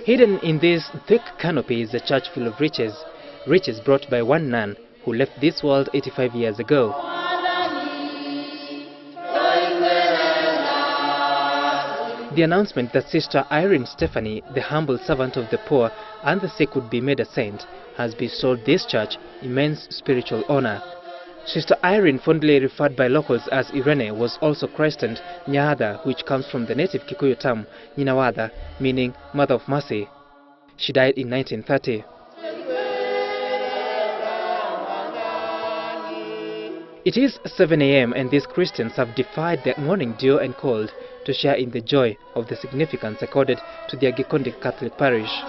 Hidden in this thick canopy is a church full of riches, riches brought by one nun who left this world 85 years ago. The announcement that Sister Irene Stefani, the humble servant of the poor and the sick, would be made a saint has bestowed this church immense spiritual honor. Sister Irene, fondly referred by locals as Irene, was also christened Nyaatha, which comes from the native Kikuyu term Nyeri, meaning Mother of Mercy. She died in 1930. It is 7 a.m. and these Christians have defied the morning dew and cold to share in the joy of the significance accorded to their Gikondi Catholic parish.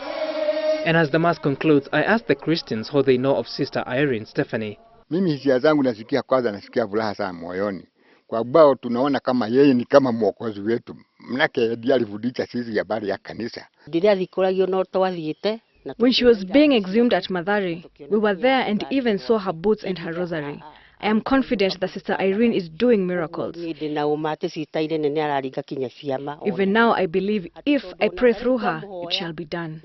And as the Mass concludes, I ask the Christians how they know of Sister Irene Stefani. Mimi hisia zangu nasikia kwanza, nasikia furaha sana moyoni. Kwa sababu tunaona kama yeye ni kama mwokozi wetu. Mnake ndiye alifundisha sisi habari ya kanisa. When she was being exhumed at Mathare, we were there and even saw her boots and her rosary. I am confident that Sister Irene is doing miracles. Even now, I believe if I pray through her, it shall be done.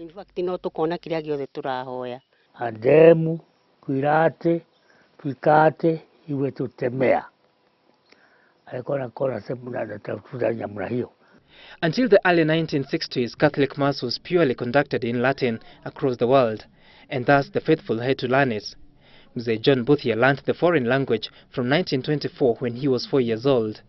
Ademu, kuirate, tuikate, iwe tutemea. Until the early 1960s, Catholic Mass was purely conducted in Latin across the world, and thus the faithful had to learn it. Mzee John Boothia learned the foreign language from 1924 when he was 4 years old.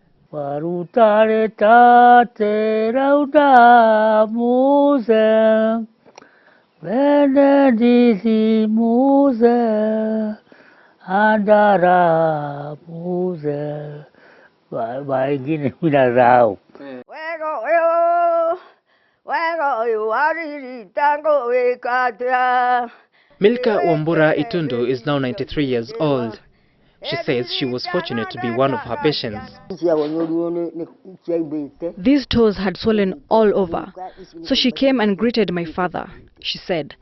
Milka Wambura Itundu is now 93 years old. She says she was fortunate to be one of her patients. These toes had swollen all over, so she came and greeted my father. She said,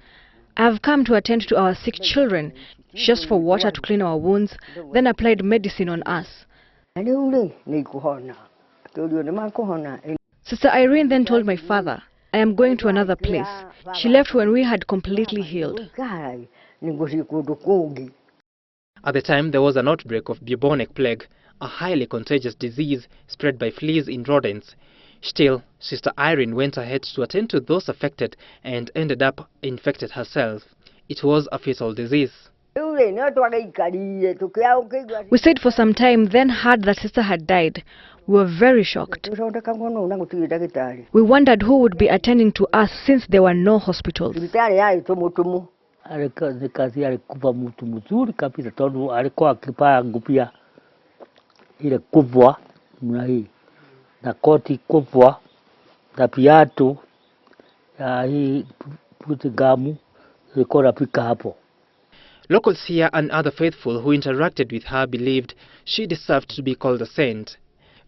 "I have come to attend to our sick children." She asked for water to clean our wounds, then applied medicine on us. Sister Irene then told my father, "I am going to another place." She left when we had completely healed. At the time, there was an outbreak of bubonic plague, a highly contagious disease spread by fleas in rodents. Still, Sister Irene went ahead to attend to those affected and ended up infected herself. It was a fatal disease. We stayed for some time, then heard that Sister had died. We were very shocked. We wondered who would be attending to us since there were no hospitals. Kazi alikuwa mtu mzuri kabisa, tondu alikuwa akipaa ngupia ile kubwa mna hii na koti kubwa na viatu ya hii putigamu ilikuwa napika hapo. Locals here and other faithful who interacted with her believed she deserved to be called a saint.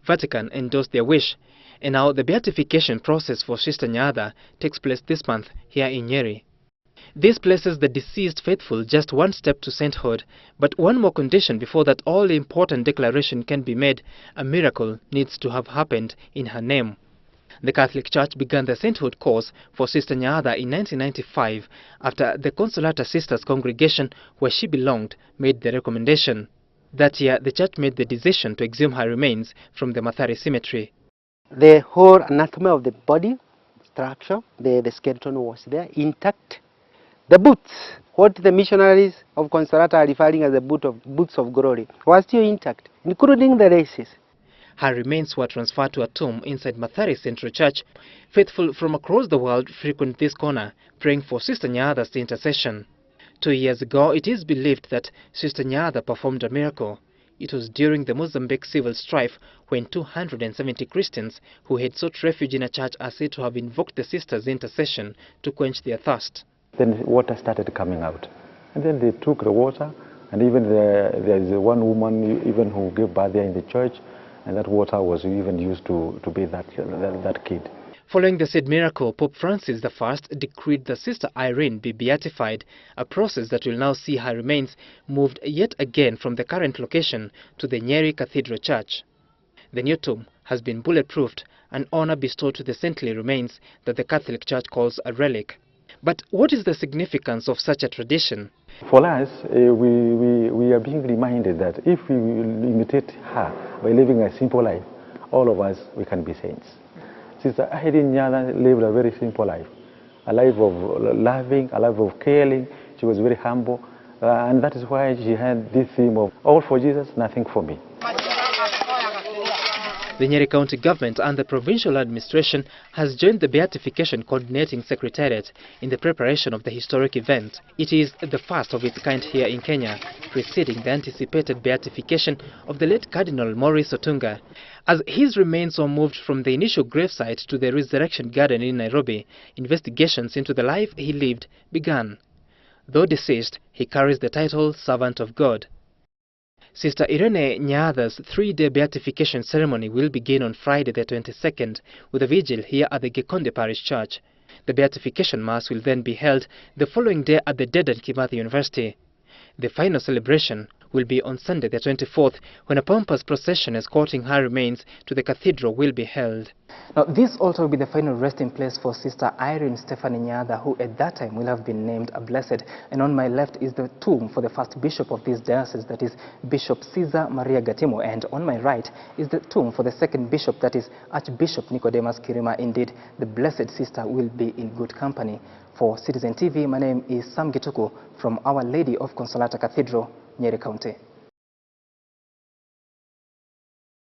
Vatican endorsed their wish, and now the beatification process for Sister Nyaatha takes place this month here in Nyeri. This places the deceased faithful just one step to sainthood, but one more condition before that all-important declaration can be made: a miracle needs to have happened in her name. The Catholic Church began the sainthood course for Sister Nyaatha in 1995 after the Consolata Sisters congregation where she belonged made the recommendation. That year, the Church made the decision to exhume her remains from the Mathare cemetery. The whole anatomy of the body structure, the skeleton was there, intact. The boots, what the missionaries of Consolata are referring as the boots of glory, was still intact, including the laces. Her remains were transferred to a tomb inside Mathare Central Church. Faithful from across the world frequent this corner, praying for Sister Nyaatha's intercession. 2 years ago, it is believed that Sister Nyaatha performed a miracle. It was during the Mozambique civil strife when 270 Christians who had sought refuge in a church are said to have invoked the sister's intercession to quench their thirst. Then water started coming out, and then they took the water, and even there is one woman even who gave birth there in the church, and that water was even used to bathe that kid. Following the said miracle, Pope Francis I decreed that Sister Irene be beatified, a process that will now see her remains moved yet again from the current location to the Nyeri Cathedral Church. The new tomb has been bulletproofed, an honor bestowed to the saintly remains that the Catholic Church calls a relic. But what is the significance of such a tradition? For us, we are being reminded that if we imitate her by living a simple life, all of us, we can be saints. Sister Irene Nyaatha lived a very simple life, a life of loving, a life of caring. She was very humble, and that is why she had this theme of all for Jesus, nothing for me. The Nyeri County government and the provincial administration has joined the Beatification Coordinating Secretariat in the preparation of the historic event. It is the first of its kind here in Kenya, preceding the anticipated beatification of the late Cardinal Maurice Otunga. As his remains were moved from the initial gravesite to the Resurrection Garden in Nairobi, investigations into the life he lived began. Though deceased, he carries the title Servant of God. Sister Irene Nyaatha's three-day beatification ceremony will begin on Friday the 22nd with a vigil here at the Gikondi parish church. The beatification mass will then be held the following day at the Dedan Kimathi University. The final celebration will be on Sunday the 24th, when a pompous procession escorting her remains to the cathedral will be held. Now, this also will be the final resting place for Sister Irene Stefani Nyaatha, who at that time will have been named a blessed. And on my left is the tomb for the first bishop of this diocese, that is Bishop Caesar Maria Gatimo. And on my right is the tomb for the second bishop, that is Archbishop Nicodemus Kirima. Indeed, the blessed sister will be in good company. For Citizen TV, my name is Sam Gituku from Our Lady of Consolata Cathedral, Nyeri County.